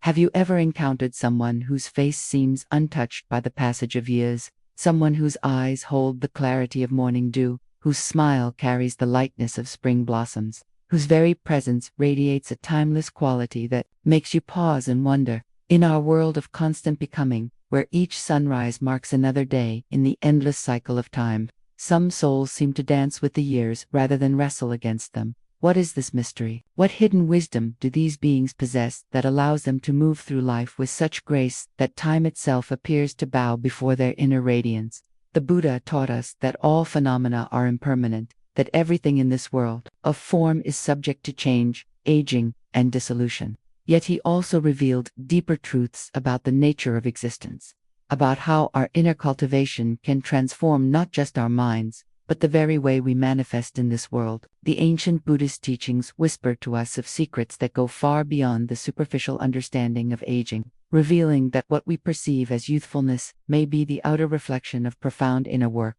Have you ever encountered someone whose face seems untouched by the passage of years, someone whose eyes hold the clarity of morning dew, whose smile carries the lightness of spring blossoms, whose very presence radiates a timeless quality that makes you pause and wonder? In our world of constant becoming, where each sunrise marks another day in the endless cycle of time, some souls seem to dance with the years rather than wrestle against them. What is this mystery? What hidden wisdom do these beings possess that allows them to move through life with such grace that time itself appears to bow before their inner radiance? The Buddha taught us that all phenomena are impermanent, that everything in this world of form is subject to change, aging, and dissolution. Yet he also revealed deeper truths about the nature of existence, about how our inner cultivation can transform not just our minds, but the very way we manifest in this world. The ancient Buddhist teachings whisper to us of secrets that go far beyond the superficial understanding of aging, revealing that what we perceive as youthfulness may be the outer reflection of profound inner work.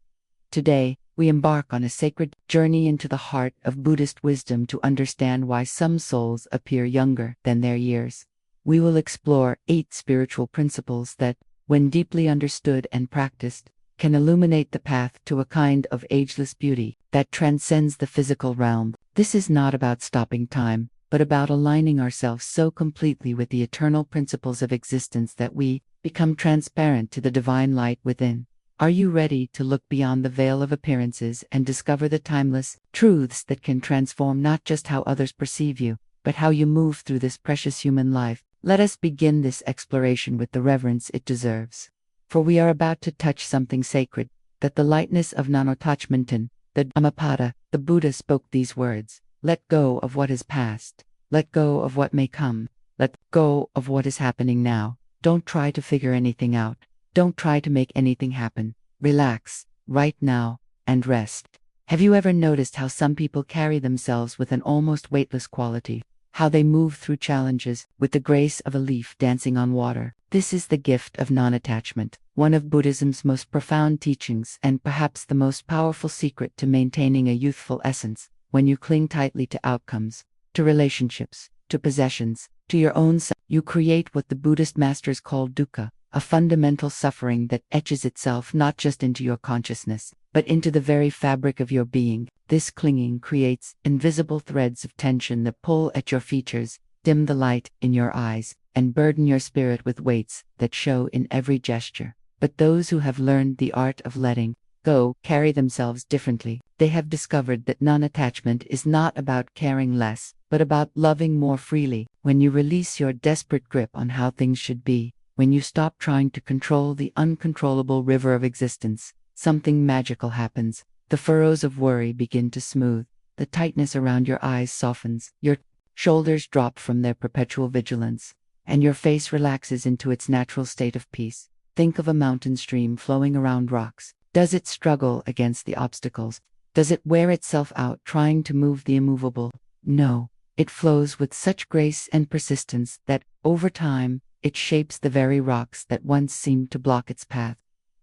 Today, we embark on a sacred journey into the heart of Buddhist wisdom to understand why some souls appear younger than their years. We will explore 8 spiritual principles that, when deeply understood and practiced, can illuminate the path to a kind of ageless beauty that transcends the physical realm. This is not about stopping time, but about aligning ourselves so completely with the eternal principles of existence that we become transparent to the divine light within. Are you ready to look beyond the veil of appearances and discover the timeless truths that can transform not just how others perceive you, but how you move through this precious human life? Let us begin this exploration with the reverence it deserves. For we are about to touch something sacred, that the lightness of non-attachment. The Dhammapada, the Buddha spoke these words: let go of what is past, let go of what may come, let go of what is happening now. Don't try to figure anything out. Don't try to make anything happen. Relax, right now, and rest. Have you ever noticed how some people carry themselves with an almost weightless quality? How they move through challenges with the grace of a leaf dancing on water? This is the gift of non-attachment, one of Buddhism's most profound teachings and perhaps the most powerful secret to maintaining a youthful essence. When you cling tightly to outcomes, to relationships, to possessions, to your own self, you create what the Buddhist masters call dukkha, a fundamental suffering that etches itself not just into your consciousness, but into the very fabric of your being. This clinging creates invisible threads of tension that pull at your features, dim the light in your eyes, and burden your spirit with weights that show in every gesture. But those who have learned the art of letting go carry themselves differently. They have discovered that non-attachment is not about caring less, but about loving more freely. When you release your desperate grip on how things should be, when you stop trying to control the uncontrollable river of existence, something magical happens. The furrows of worry begin to smooth, the tightness around your eyes softens, your shoulders drop from their perpetual vigilance, and your face relaxes into its natural state of peace. Think of a mountain stream flowing around rocks. Does it struggle against the obstacles? Does it wear itself out trying to move the immovable? No, it flows with such grace and persistence that, over time, it shapes the very rocks that once seemed to block its path.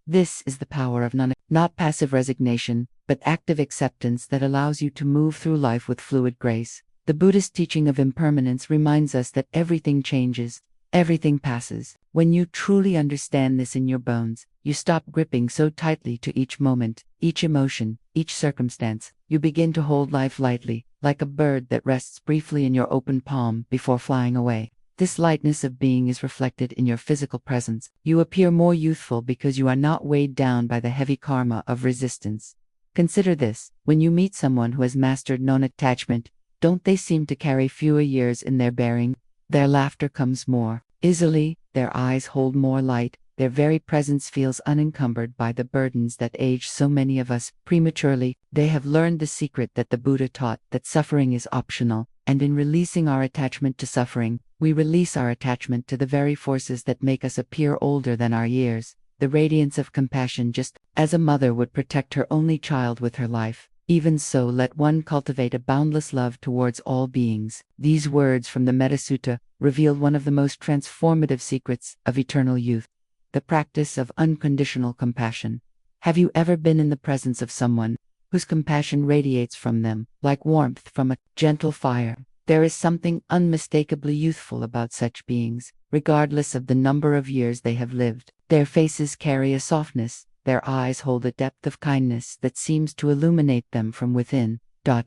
This is the power of not passive resignation, but active acceptance that allows you to move through life with fluid grace. The Buddhist teaching of impermanence reminds us that everything changes, everything passes. When you truly understand this in your bones, you stop gripping so tightly to each moment, each emotion, each circumstance. You begin to hold life lightly, like a bird that rests briefly in your open palm before flying away. This lightness of being is reflected in your physical presence. You appear more youthful because you are not weighed down by the heavy karma of resistance. Consider this: when you meet someone who has mastered non-attachment, don't they seem to carry fewer years in their bearing? Their laughter comes more easily, their eyes hold more light, their very presence feels unencumbered by the burdens that age so many of us prematurely. They have learned the secret that the Buddha taught, that suffering is optional, and in releasing our attachment to suffering, we release our attachment to the very forces that make us appear older than our years. The radiance of compassion. Just as a mother would protect her only child with her life, even so let one cultivate a boundless love towards all beings. These words from the Metta Sutta reveal one of the most transformative secrets of eternal youth: the practice of unconditional compassion. Have you ever been in the presence of someone whose compassion radiates from them like warmth from a gentle fire? There is something unmistakably youthful about such beings. regardless of the number of years they have lived. Their faces carry a softness, their eyes hold a depth of kindness that seems to illuminate them from within.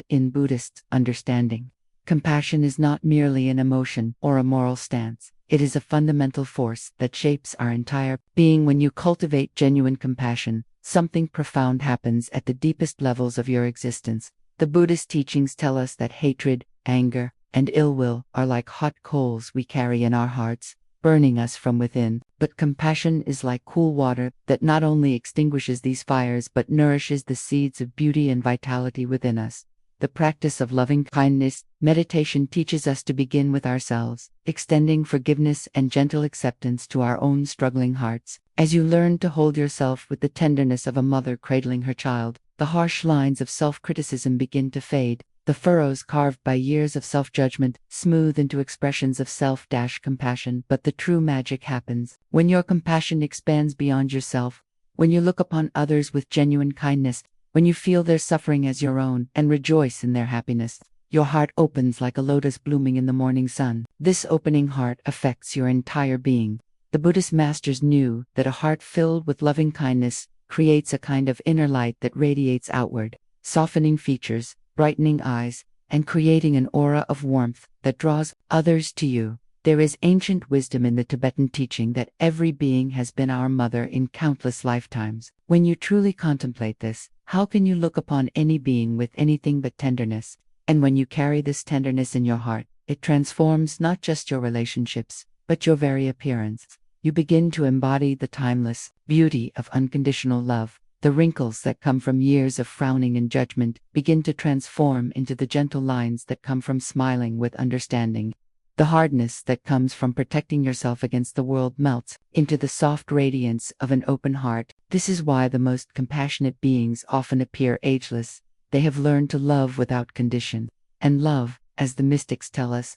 In Buddhist understanding, compassion is not merely an emotion or a moral stance. It is a fundamental force that shapes our entire being. When you cultivate genuine compassion, something profound happens at the deepest levels of your existence. The Buddhist teachings tell us that hatred, anger, and ill will are like hot coals we carry in our hearts, burning us from within. But compassion is like cool water that not only extinguishes these fires but nourishes the seeds of beauty and vitality within us. The practice of loving kindness meditation teaches us to begin with ourselves, extending forgiveness and gentle acceptance to our own struggling hearts. As you learn to hold yourself with the tenderness of a mother cradling her child, the harsh lines of self-criticism begin to fade. The furrows carved by years of self-judgment smooth into expressions of self-compassion. But the true magic happens when your compassion expands beyond yourself, when you look upon others with genuine kindness, when you feel their suffering as your own and rejoice in their happiness. Your heart opens like a lotus blooming in the morning sun. This opening heart affects your entire being. The Buddhist masters knew that a heart filled with loving kindness creates a kind of inner light that radiates outward, softening features, brightening eyes, and creating an aura of warmth that draws others to you. There is ancient wisdom in the Tibetan teaching that every being has been our mother in countless lifetimes. When you truly contemplate this, how can you look upon any being with anything but tenderness? And when you carry this tenderness in your heart, it transforms not just your relationships, but your very appearance. You begin to embody the timeless beauty of unconditional love. The wrinkles that come from years of frowning and judgment begin to transform into the gentle lines that come from smiling with understanding. The hardness that comes from protecting yourself against the world melts into the soft radiance of an open heart. This is why the most compassionate beings often appear ageless. They have learned to love without condition. And love, as the mystics tell us,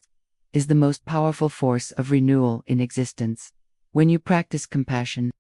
is the most powerful force of renewal in existence. When you practice compassion,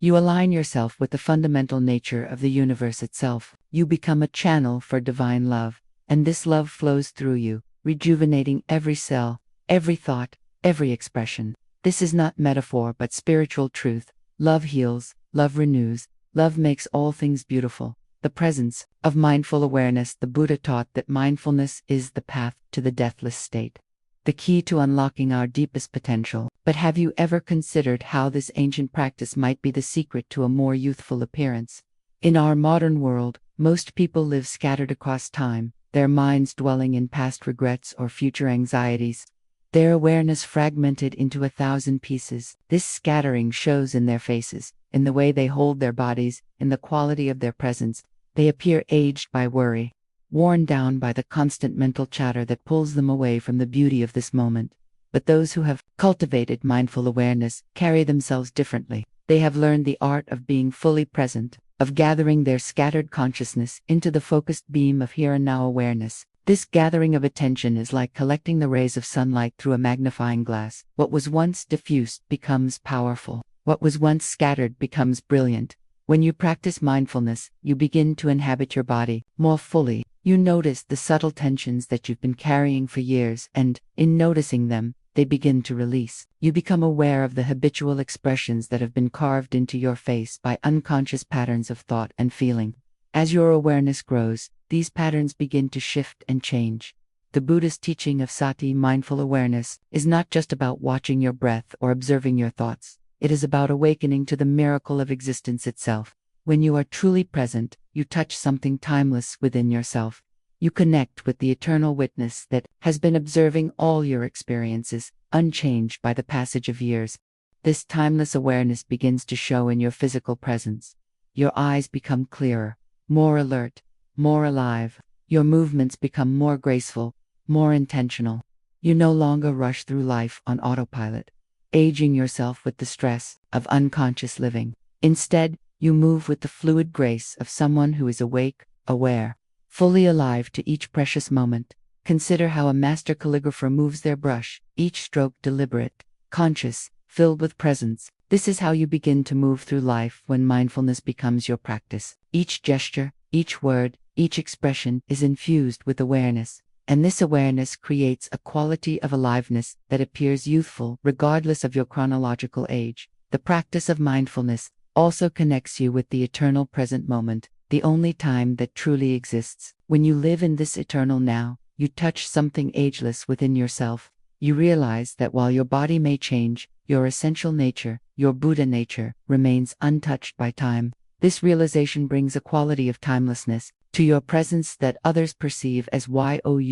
you align yourself with the fundamental nature of the universe itself. You become a channel for divine love, and this love flows through you, rejuvenating every cell, every thought, every expression. This is not metaphor but spiritual truth. Love heals, love renews, love makes all things beautiful. The presence of mindful awareness. The Buddha taught that mindfulness is the path to the deathless state, the key to unlocking our deepest potential. But have you ever considered how this ancient practice might be the secret to a more youthful appearance? In our modern world, most people live scattered across time, their minds dwelling in past regrets or future anxieties, their awareness fragmented into 1,000 pieces. This scattering shows in their faces, in the way they hold their bodies, in the quality of their presence. They appear aged by worry, worn down by the constant mental chatter that pulls them away from the beauty of this moment. But those who have cultivated mindful awareness carry themselves differently. They have learned the art of being fully present, of gathering their scattered consciousness into the focused beam of here and now awareness. This gathering of attention is like collecting the rays of sunlight through a magnifying glass. What was once diffused becomes powerful. What was once scattered becomes brilliant. When you practice mindfulness, you begin to inhabit your body more fully. You notice the subtle tensions that you've been carrying for years, and, in noticing them, they begin to release. You become aware of the habitual expressions that have been carved into your face by unconscious patterns of thought and feeling. As your awareness grows, these patterns begin to shift and change. The Buddhist teaching of sati, mindful awareness, is not just about watching your breath or observing your thoughts. It is about awakening to the miracle of existence itself. When you are truly present, you touch something timeless within yourself. You connect with the eternal witness that has been observing all your experiences, unchanged by the passage of years. This timeless awareness begins to show in your physical presence. Your eyes become clearer, more alert, more alive. Your movements become more graceful, more intentional. You no longer rush through life on autopilot, aging yourself with the stress of unconscious living. Instead, you move with the fluid grace of someone who is awake, aware, fully alive to each precious moment. Consider how a master calligrapher moves their brush, each stroke deliberate, conscious, filled with presence. This is how you begin to move through life when mindfulness becomes your practice. Each gesture, each word, each expression is infused with awareness. and this awareness creates a quality of aliveness that appears youthful regardless of your chronological age. The practice of mindfulness also connects you with the eternal present moment, the only time that truly exists. When you live in this eternal now, you touch something ageless within yourself. You realize that while your body may change, your essential nature, your Buddha nature, remains untouched by time. This realization brings a quality of timelessness to your presence that others perceive as youthfulness.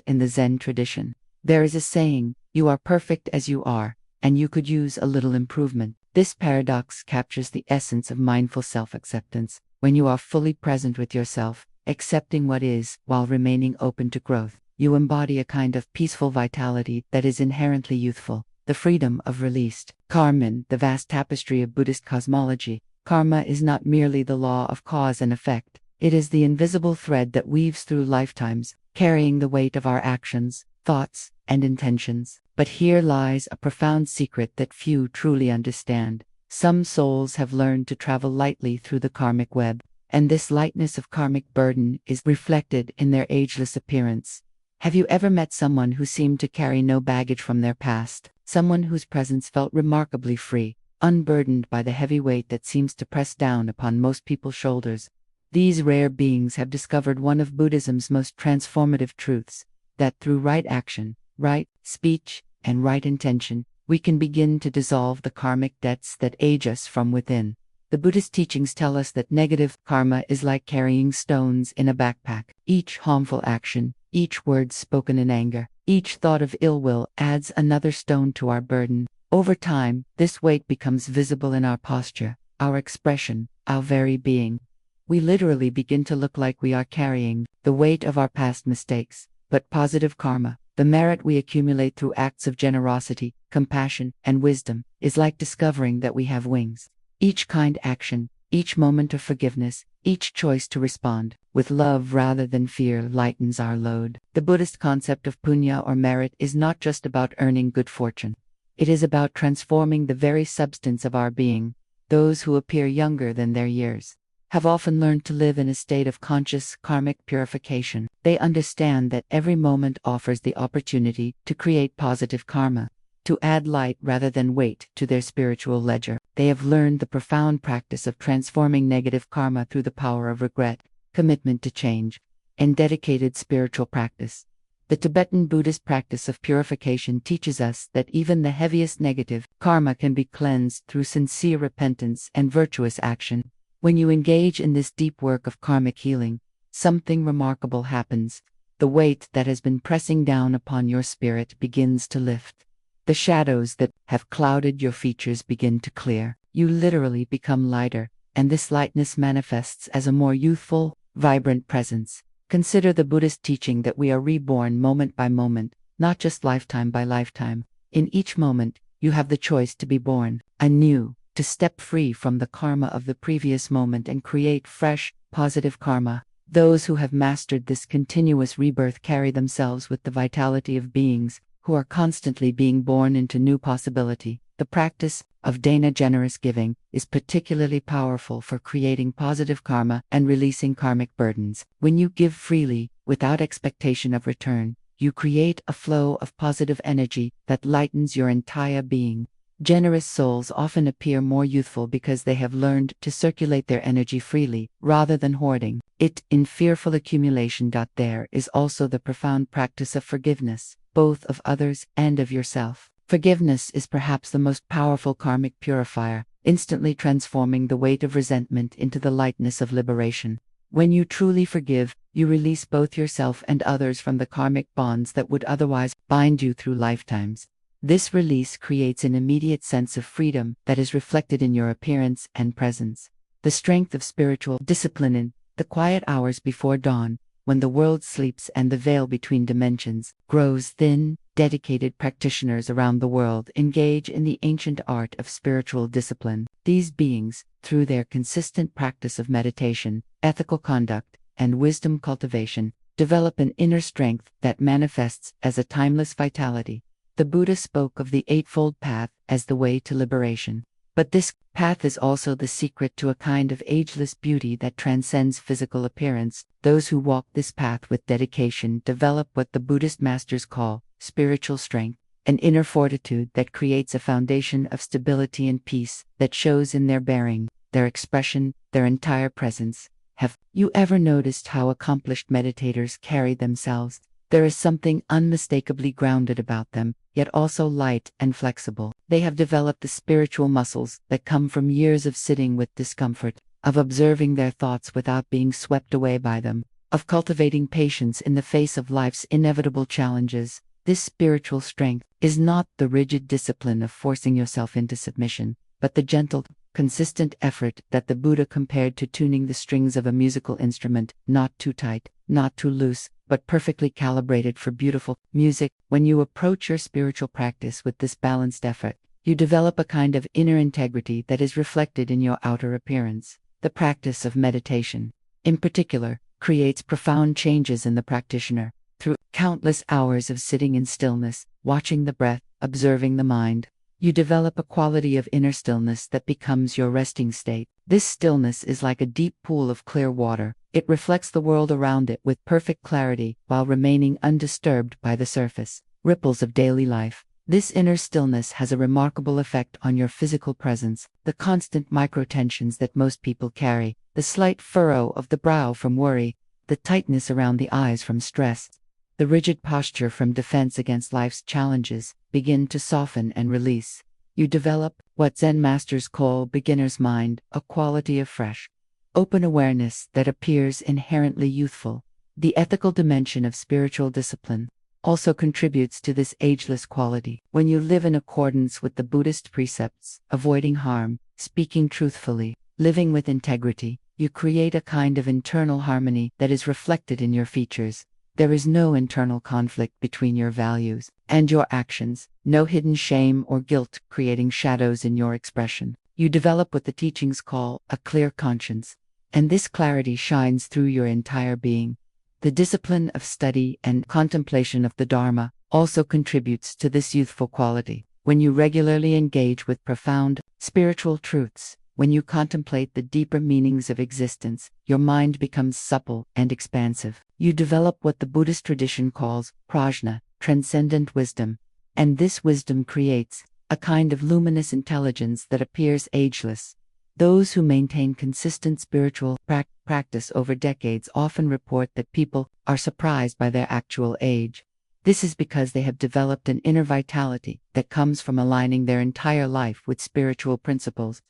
In the Zen tradition, there is a saying, "You are perfect as you are, and you could use a little improvement." This paradox captures the essence of mindful self-acceptance. When you are fully present with yourself, accepting what is while remaining open to growth, you embody a kind of peaceful vitality that is inherently youthful, the freedom of released karma. The vast tapestry of Buddhist cosmology, karma is not merely the law of cause and effect. It is the invisible thread that weaves through lifetimes, carrying the weight of our actions, thoughts, and intentions. But here lies a profound secret that few truly understand. Some souls have learned to travel lightly through the karmic web, and this lightness of karmic burden is reflected in their ageless appearance. Have you ever met someone who seemed to carry no baggage from their past? Someone whose presence felt remarkably free, unburdened by the heavy weight that seems to press down upon most people's shoulders? These rare beings have discovered one of Buddhism's most transformative truths, that through right action, right speech, and right intention, we can begin to dissolve the karmic debts that age us from within. The Buddhist teachings tell us that negative karma is like carrying stones in a backpack. Each harmful action, each word spoken in anger, each thought of ill will adds another stone to our burden. Over time, this weight becomes visible in our posture, our expression, our very being. We literally begin to look like we are carrying the weight of our past mistakes. But positive karma, the merit we accumulate through acts of generosity, compassion, and wisdom, is like discovering that we have wings. Each kind action, each moment of forgiveness, each choice to respond with love rather than fear lightens our load. The Buddhist concept of punya or merit is not just about earning good fortune. It is about transforming the very substance of our being. Those who appear younger than their years have often learned to live in a state of conscious karmic purification. They understand that every moment offers the opportunity to create positive karma, to add light rather than weight to their spiritual ledger. They have learned the profound practice of transforming negative karma through the power of regret, commitment to change, and dedicated spiritual practice. The Tibetan Buddhist practice of purification teaches us that even the heaviest negative karma can be cleansed through sincere repentance and virtuous action. When you engage in this deep work of karmic healing, something remarkable happens. The weight that has been pressing down upon your spirit begins to lift. The shadows that have clouded your features begin to clear. You literally become lighter, and this lightness manifests as a more youthful, vibrant presence. Consider the Buddhist teaching that we are reborn moment by moment, not just lifetime by lifetime. In each moment, you have the choice to be born anew, to step free from the karma of the previous moment and create fresh, positive karma. Those who have mastered this continuous rebirth carry themselves with the vitality of beings who are constantly being born into new possibility. The practice of dana, generous giving, is particularly powerful for creating positive karma and releasing karmic burdens. When you give freely, without expectation of return, you create a flow of positive energy that lightens your entire being. Generous souls often appear more youthful because they have learned to circulate their energy freely, rather than hoarding it in fearful accumulation. There is also the profound practice of forgiveness, both of others and of yourself. Forgiveness is perhaps the most powerful karmic purifier, instantly transforming the weight of resentment into the lightness of liberation. When you truly forgive, you release both yourself and others from the karmic bonds that would otherwise bind you through lifetimes. This release creates an immediate sense of freedom that is reflected in your appearance and presence. The strength of spiritual discipline in the quiet hours before dawn, when the world sleeps and the veil between dimensions grows thin. Dedicated practitioners around the world engage in the ancient art of spiritual discipline. These beings, through their consistent practice of meditation, ethical conduct, and wisdom cultivation, develop an inner strength that manifests as a timeless vitality. The Buddha spoke of the Eightfold Path as the way to liberation. But this path is also the secret to a kind of ageless beauty that transcends physical appearance. Those who walk this path with dedication develop what the Buddhist masters call spiritual strength, an inner fortitude that creates a foundation of stability and peace that shows in their bearing, their expression, their entire presence. Have you ever noticed how accomplished meditators carry themselves? There is something unmistakably grounded about them, yet also light and flexible. They have developed the spiritual muscles that come from years of sitting with discomfort, of observing their thoughts without being swept away by them, of cultivating patience in the face of life's inevitable challenges. This spiritual strength is not the rigid discipline of forcing yourself into submission, but the gentle, consistent effort that the Buddha compared to tuning the strings of a musical instrument, not too tight, not too loose, but perfectly calibrated for beautiful music. When you approach your spiritual practice with this balanced effort, you develop a kind of inner integrity that is reflected in your outer appearance. The practice of meditation, in particular, creates profound changes in the practitioner. Through countless hours of sitting in stillness, watching the breath, observing the mind, you develop a quality of inner stillness that becomes your resting state. This stillness is like a deep pool of clear water. It reflects the world around it with perfect clarity while remaining undisturbed by the surface ripples of daily life. This inner stillness has a remarkable effect on your physical presence. The constant microtensions that most people carry, the slight furrow of the brow from worry, the tightness around the eyes from stress, the rigid posture from defense against life's challenges, begin to soften and release. You develop what Zen masters call beginner's mind, a quality of fresh, open awareness that appears inherently youthful. The ethical dimension of spiritual discipline also contributes to this ageless quality. When you live in accordance with the Buddhist precepts, avoiding harm, speaking truthfully, living with integrity, you create a kind of internal harmony that is reflected in your features. There is no internal conflict between your values and your actions, no hidden shame or guilt creating shadows in your expression. You develop what the teachings call a clear conscience, and this clarity shines through your entire being. The discipline of study and contemplation of the Dharma also contributes to this youthful quality. When you regularly engage with profound spiritual truths, when you contemplate the deeper meanings of existence, your mind becomes supple and expansive. You develop what the Buddhist tradition calls prajna, transcendent wisdom, and this wisdom creates a kind of luminous intelligence that appears ageless. Those who maintain consistent spiritual practice over decades often report that people are surprised by their actual age. This is because they have developed an inner vitality that comes from aligning their entire life with spiritual principles.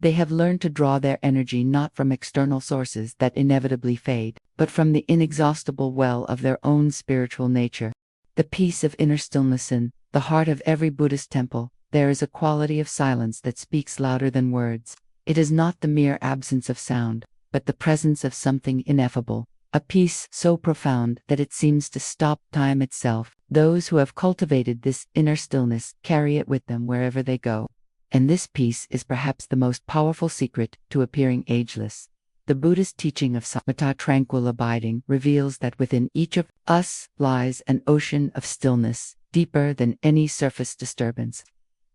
They have learned to draw their energy not from external sources that inevitably fade, but from the inexhaustible well of their own spiritual nature. The peace of inner stillness in the heart of every Buddhist temple. There is a quality of silence that speaks louder than words. It is not the mere absence of sound, but the presence of something ineffable, a peace so profound that it seems to stop time itself. Those who have cultivated this inner stillness carry it with them wherever they go. And this peace is perhaps the most powerful secret to appearing ageless. The Buddhist teaching of samatha, tranquil abiding, reveals that within each of us lies an ocean of stillness, deeper than any surface disturbance.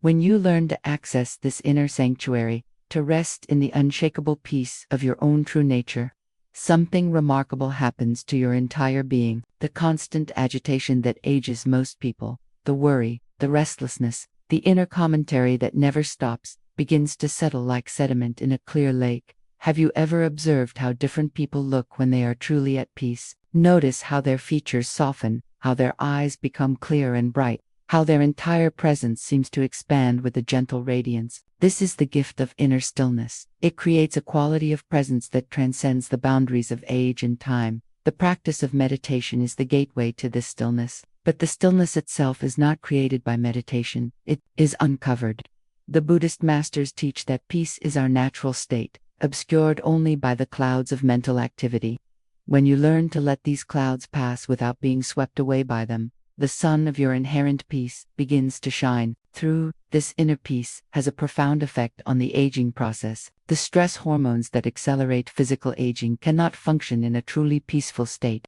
When you learn to access this inner sanctuary, to rest in the unshakable peace of your own true nature, something remarkable happens to your entire being. The constant agitation that ages most people, the worry, the restlessness, the inner commentary that never stops, begins to settle like sediment in a clear lake. Have you ever observed how different people look when they are truly at peace? Notice how their features soften, how their eyes become clear and bright, how their entire presence seems to expand with a gentle radiance. This is the gift of inner stillness. It creates a quality of presence that transcends the boundaries of age and time. The practice of meditation is the gateway to this stillness. But the stillness itself is not created by meditation, it is uncovered. The Buddhist masters teach that peace is our natural state, obscured only by the clouds of mental activity. When you learn to let these clouds pass without being swept away by them, the sun of your inherent peace begins to shine. Through this inner peace has a profound effect on the aging process. The stress hormones that accelerate physical aging cannot function in a truly peaceful state.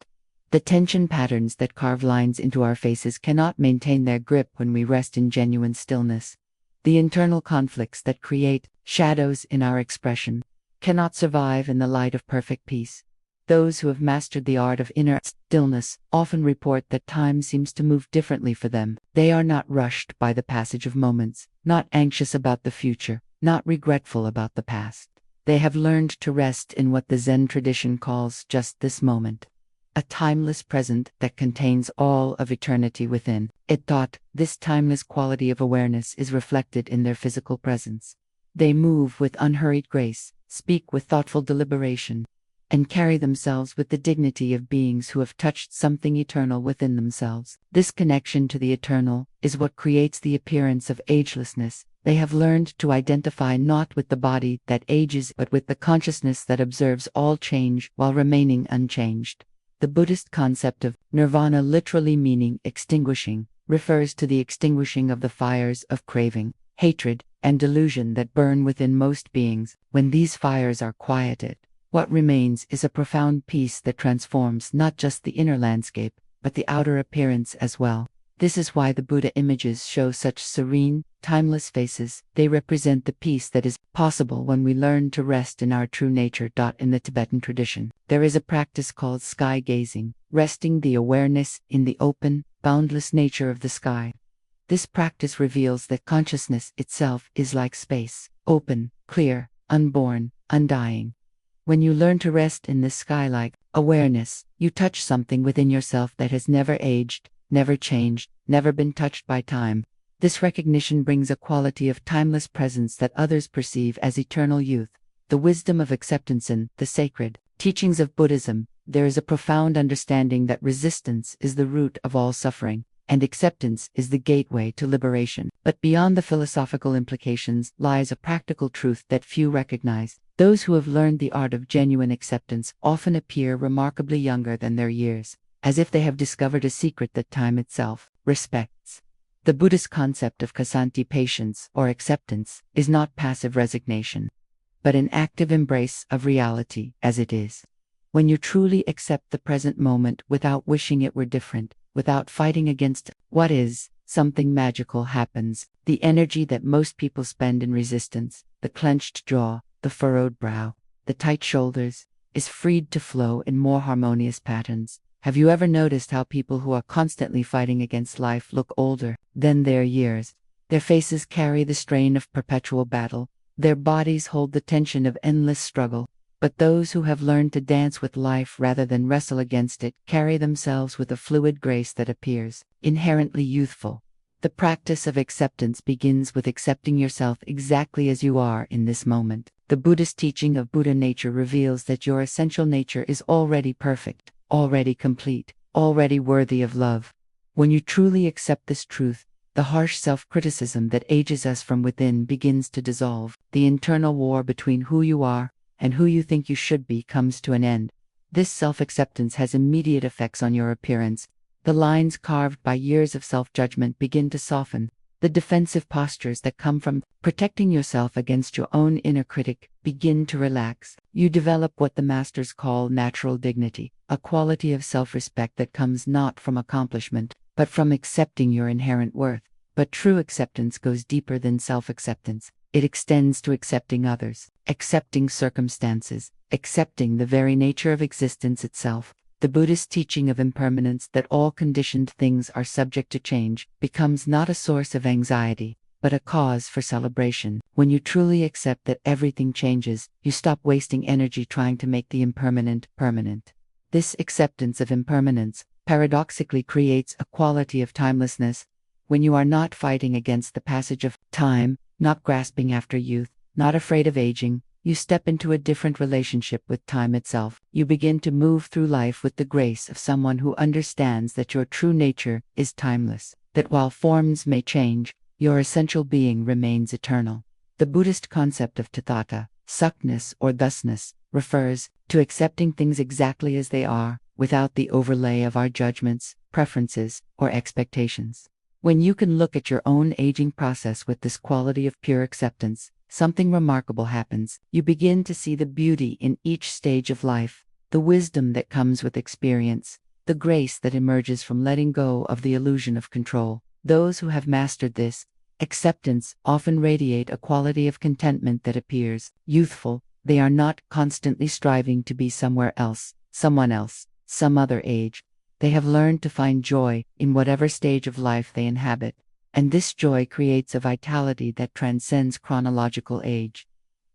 The tension patterns that carve lines into our faces cannot maintain their grip when we rest in genuine stillness. The internal conflicts that create shadows in our expression cannot survive in the light of perfect peace. Those who have mastered the art of inner stillness often report that time seems to move differently for them. They are not rushed by the passage of moments, not anxious about the future, not regretful about the past. They have learned to rest in what the Zen tradition calls just this moment, a timeless present that contains all of eternity within. It thought this timeless quality of awareness is reflected in their physical presence. They move with unhurried grace, speak with thoughtful deliberation, and carry themselves with the dignity of beings who have touched something eternal within themselves. This connection to the eternal is what creates the appearance of agelessness. They have learned to identify not with the body that ages but with the consciousness that observes all change while remaining unchanged. The Buddhist concept of nirvana, literally meaning extinguishing, refers to the extinguishing of the fires of craving, hatred, and delusion that burn within most beings. When these fires are quieted, what remains is a profound peace that transforms not just the inner landscape, but the outer appearance as well. This is why the Buddha images show such serene, timeless faces. They represent the peace that is possible when we learn to rest in our true nature. In the Tibetan tradition, there is a practice called sky gazing, resting the awareness in the open, boundless nature of the sky. This practice reveals that consciousness itself is like space, open, clear, unborn, undying. When you learn to rest in this sky-like awareness, you touch something within yourself that has never aged, never changed, never been touched by time. This recognition brings a quality of timeless presence that others perceive as eternal youth. The wisdom of acceptance in the sacred teachings of Buddhism, there is a profound understanding that resistance is the root of all suffering, and acceptance is the gateway to liberation. But beyond the philosophical implications lies a practical truth that few recognize. Those who have learned the art of genuine acceptance often appear remarkably younger than their years, as if they have discovered a secret that time itself respects. The Buddhist concept of khasanti, patience, or acceptance, is not passive resignation, but an active embrace of reality as it is. When you truly accept the present moment without wishing it were different, without fighting against what is, something magical happens. The energy that most people spend in resistance, the clenched jaw, the furrowed brow, the tight shoulders, is freed to flow in more harmonious patterns. Have you ever noticed how people who are constantly fighting against life look older than their years? Their faces carry the strain of perpetual battle, their bodies hold the tension of endless struggle. But those who have learned to dance with life rather than wrestle against it carry themselves with a fluid grace that appears inherently youthful. The practice of acceptance begins with accepting yourself exactly as you are in this moment. The Buddhist teaching of Buddha nature reveals that your essential nature is already perfect, already complete, already worthy of love. When you truly accept this truth, the harsh self-criticism that ages us from within begins to dissolve. The internal war between who you are and who you think you should be comes to an end. This self-acceptance has immediate effects on your appearance. The lines carved by years of self-judgment begin to soften. The defensive postures that come from protecting yourself against your own inner critic begin to relax. You develop what the masters call natural dignity, a quality of self-respect that comes not from accomplishment, but from accepting your inherent worth. But true acceptance goes deeper than self-acceptance. It extends to accepting others, accepting circumstances, accepting the very nature of existence itself. The Buddhist teaching of impermanence, that all conditioned things are subject to change, becomes not a source of anxiety, but a cause for celebration. When you truly accept that everything changes, you stop wasting energy trying to make the impermanent permanent. This acceptance of impermanence paradoxically creates a quality of timelessness. When you are not fighting against the passage of time, not grasping after youth, not afraid of aging, you step into a different relationship with time itself. You begin to move through life with the grace of someone who understands that your true nature is timeless, that while forms may change, your essential being remains eternal. The Buddhist concept of tathata, suckness or thusness, refers to accepting things exactly as they are, without the overlay of our judgments, preferences, or expectations. When you can look at your own aging process with this quality of pure acceptance, something remarkable happens. You begin to see the beauty in each stage of life, the wisdom that comes with experience, the grace that emerges from letting go of the illusion of control. Those who have mastered this acceptance often radiate a quality of contentment that appears youthful. They are not constantly striving to be somewhere else, someone else, some other age. They have learned to find joy in whatever stage of life they inhabit, and this joy creates a vitality that transcends chronological age.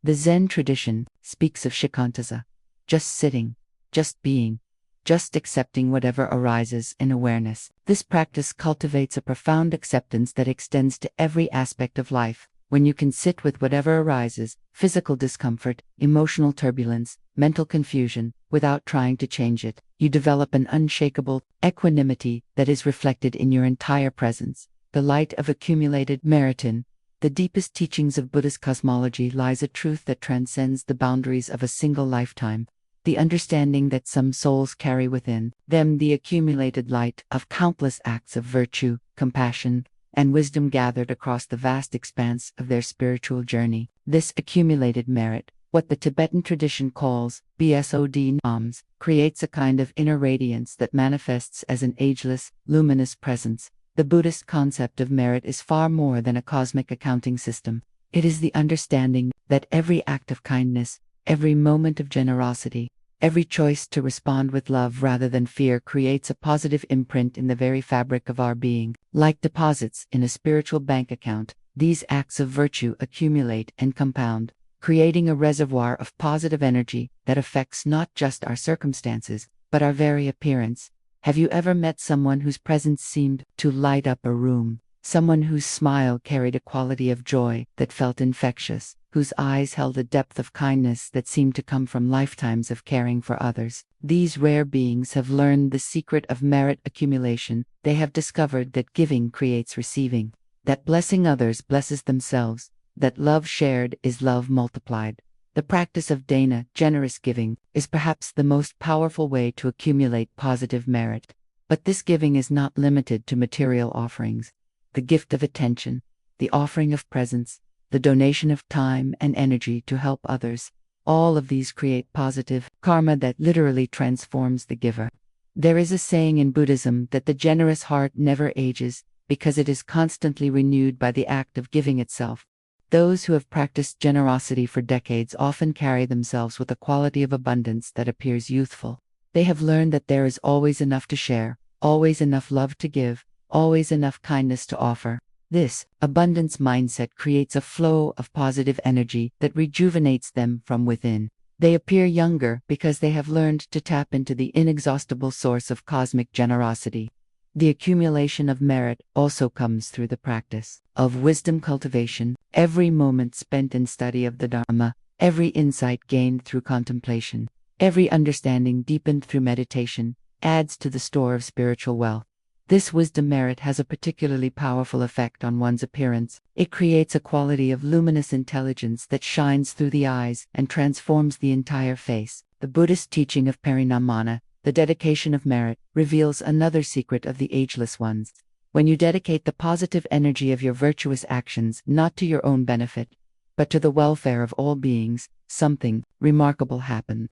The Zen tradition speaks of shikantaza, just sitting, just being, just accepting whatever arises in awareness. This practice cultivates a profound acceptance that extends to every aspect of life. When you can sit with whatever arises, physical discomfort, emotional turbulence, mental confusion, without trying to change it, you develop an unshakable equanimity that is reflected in your entire presence. The light of accumulated merit. In the deepest teachings of Buddhist cosmology lies a truth that transcends the boundaries of a single lifetime. The understanding that some souls carry within them the accumulated light of countless acts of virtue, compassion, and wisdom gathered across the vast expanse of their spiritual journey. This accumulated merit, what the Tibetan tradition calls BSOD Nams, creates a kind of inner radiance that manifests as an ageless, luminous presence. The Buddhist concept of merit is far more than a cosmic accounting system. It is the understanding that every act of kindness, every moment of generosity, every choice to respond with love rather than fear creates a positive imprint in the very fabric of our being. Like deposits in a spiritual bank account, these acts of virtue accumulate and compound, creating a reservoir of positive energy that affects not just our circumstances, but our very appearance. Have you ever met someone whose presence seemed to light up a room? Someone whose smile carried a quality of joy that felt infectious, whose eyes held a depth of kindness that seemed to come from lifetimes of caring for others. These rare beings have learned the secret of merit accumulation. They have discovered that giving creates receiving, that blessing others blesses themselves, that love shared is love multiplied. The practice of dana, generous giving, is perhaps the most powerful way to accumulate positive merit. But this giving is not limited to material offerings. The gift of attention, the offering of presence, the donation of time and energy to help others, all of these create positive karma that literally transforms the giver. There is a saying in Buddhism that the generous heart never ages because it is constantly renewed by the act of giving itself. Those who have practiced generosity for decades often carry themselves with a quality of abundance that appears youthful. They have learned that there is always enough to share, always enough love to give, always enough kindness to offer. This abundance mindset creates a flow of positive energy that rejuvenates them from within. They appear younger because they have learned to tap into the inexhaustible source of cosmic generosity. The accumulation of merit also comes through the practice of wisdom cultivation. Every moment spent in study of the Dharma, every insight gained through contemplation, every understanding deepened through meditation, adds to the store of spiritual wealth. This wisdom merit has a particularly powerful effect on one's appearance. It creates a quality of luminous intelligence that shines through the eyes and transforms the entire face. The Buddhist teaching of parinamana, the dedication of merit, reveals another secret of the ageless ones. When you dedicate the positive energy of your virtuous actions not to your own benefit, but to the welfare of all beings, something remarkable happens.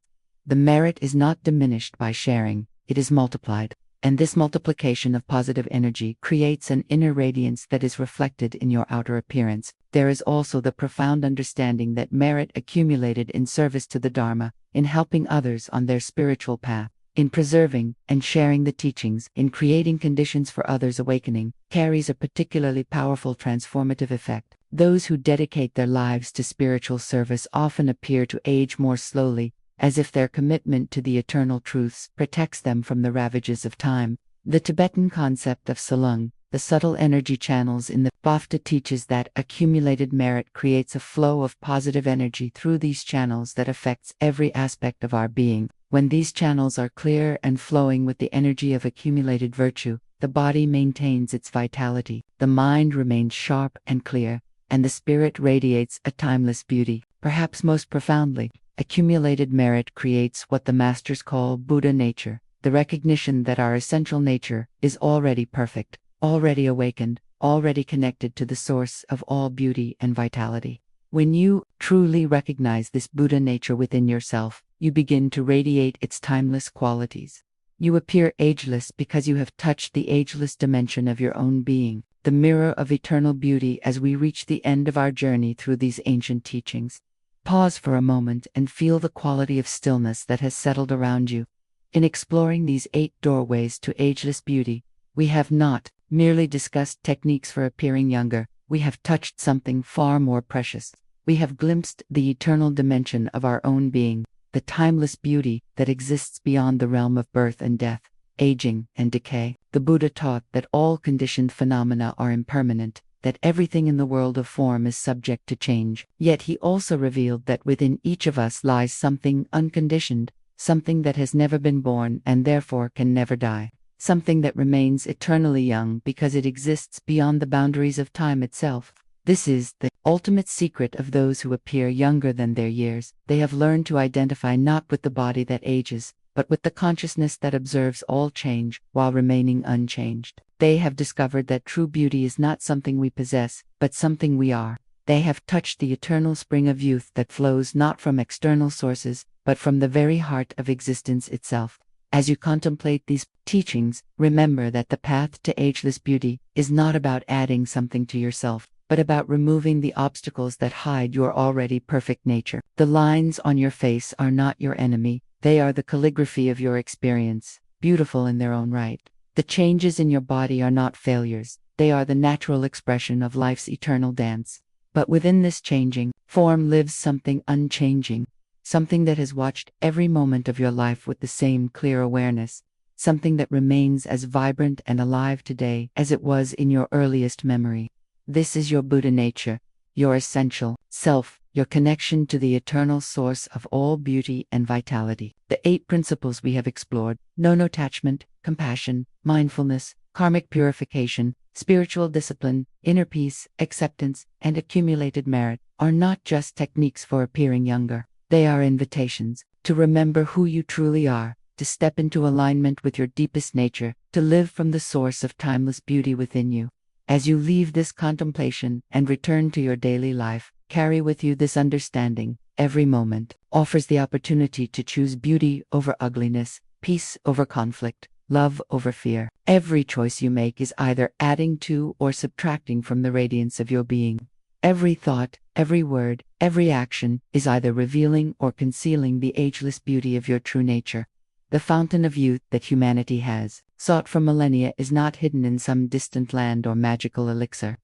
The merit is not diminished by sharing, it is multiplied. And this multiplication of positive energy creates an inner radiance that is reflected in your outer appearance. There is also the profound understanding that merit accumulated in service to the Dharma, in helping others on their spiritual path, in preserving and sharing the teachings, in creating conditions for others' awakening, carries a particularly powerful transformative effect. Those who dedicate their lives to spiritual service often appear to age more slowly, as if their commitment to the eternal truths protects them from the ravages of time. The Tibetan concept of salung, the subtle energy channels in the Bhafta, teaches that accumulated merit creates a flow of positive energy through these channels that affects every aspect of our being. When these channels are clear and flowing with the energy of accumulated virtue, the body maintains its vitality, the mind remains sharp and clear, and the spirit radiates a timeless beauty. Perhaps most profoundly, accumulated merit creates what the masters call Buddha nature, the recognition that our essential nature is already perfect, already awakened, already connected to the source of all beauty and vitality. When you truly recognize this Buddha nature within yourself, you begin to radiate its timeless qualities. You appear ageless because you have touched the ageless dimension of your own being. the mirror of eternal beauty as we reach the end of our journey through these ancient teachings. Pause for a moment and feel the quality of stillness that has settled around you. In exploring these 8 doorways to ageless beauty, we have not merely discussed techniques for appearing younger, we have touched something far more precious. We have glimpsed the eternal dimension of our own being, the timeless beauty that exists beyond the realm of birth and death, aging and decay. The Buddha taught that all conditioned phenomena are impermanent, that everything in the world of form is subject to change. Yet he also revealed that within each of us lies something unconditioned, something that has never been born and therefore can never die, something that remains eternally young because it exists beyond the boundaries of time itself. This is the ultimate secret of those who appear younger than their years. They have learned to identify not with the body that ages, but with the consciousness that observes all change while remaining unchanged. They have discovered that true beauty is not something we possess, but something we are. They have touched the eternal spring of youth that flows not from external sources, but from the very heart of existence itself. As you contemplate these teachings, remember that the path to ageless beauty is not about adding something to yourself, but about removing the obstacles that hide your already perfect nature. The lines on your face are not your enemy, they are the calligraphy of your experience, beautiful in their own right. The changes in your body are not failures, they are the natural expression of life's eternal dance. But within this changing form lives something unchanging, something that has watched every moment of your life with the same clear awareness, something that remains as vibrant and alive today as it was in your earliest memory. This is your Buddha nature, your essential self, your connection to the eternal source of all beauty and vitality. The 8 principles we have explored, non-attachment, compassion, mindfulness, karmic purification, spiritual discipline, inner peace, acceptance, and accumulated merit, are not just techniques for appearing younger. They are invitations to remember who you truly are, to step into alignment with your deepest nature, to live from the source of timeless beauty within you. As you leave this contemplation and return to your daily life, carry with you this understanding. Every moment offers the opportunity to choose beauty over ugliness, peace over conflict, love over fear. Every choice you make is either adding to or subtracting from the radiance of your being. Every thought, every word, every action is either revealing or concealing the ageless beauty of your true nature. The fountain of youth that humanity has sought for millennia is not hidden in some distant land or magical elixir.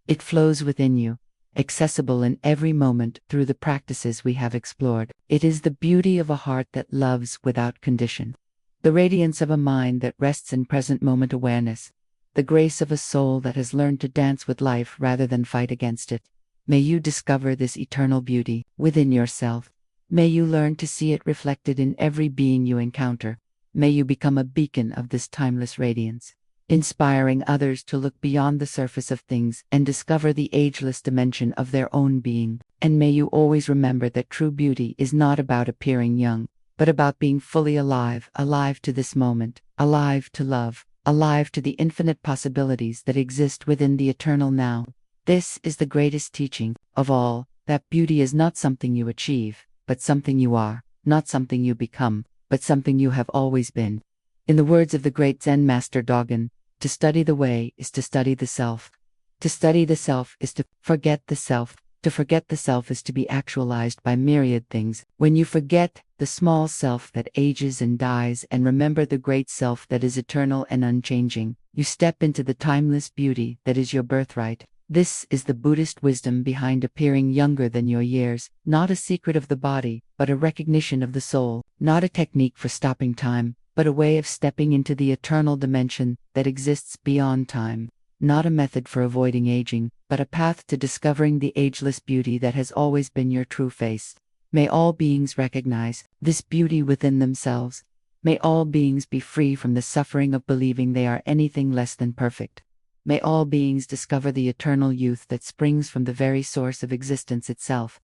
It flows within you, accessible in every moment through the practices we have explored. It is the beauty of a heart that loves without condition, the radiance of a mind that rests in present moment awareness, the grace of a soul that has learned to dance with life rather than fight against it. May you discover this eternal beauty within yourself. May you learn to see it reflected in every being you encounter. May you become a beacon of this timeless radiance, inspiring others to look beyond the surface of things and discover the ageless dimension of their own being. And may you always remember that true beauty is not about appearing young, but about being fully alive, alive to this moment, alive to love, alive to the infinite possibilities that exist within the eternal now. This is the greatest teaching of all, that beauty is not something you achieve, but something you are, not something you become, but something you have always been. In the words of the great Zen master Dogen, to study the way is to study the self. To study the self is to forget the self. To forget the self is to be actualized by myriad things. When you forget the small self that ages and dies and remember the great self that is eternal and unchanging, you step into the timeless beauty that is your birthright. This is the Buddhist wisdom behind appearing younger than your years, not a secret of the body, but a recognition of the soul, not a technique for stopping time, but a way of stepping into the eternal dimension that exists beyond time, not a method for avoiding aging, but a path to discovering the ageless beauty that has always been your true face. May all beings recognize this beauty within themselves. May all beings be free from the suffering of believing they are anything less than perfect. May all beings discover the eternal youth that springs from the very source of existence itself.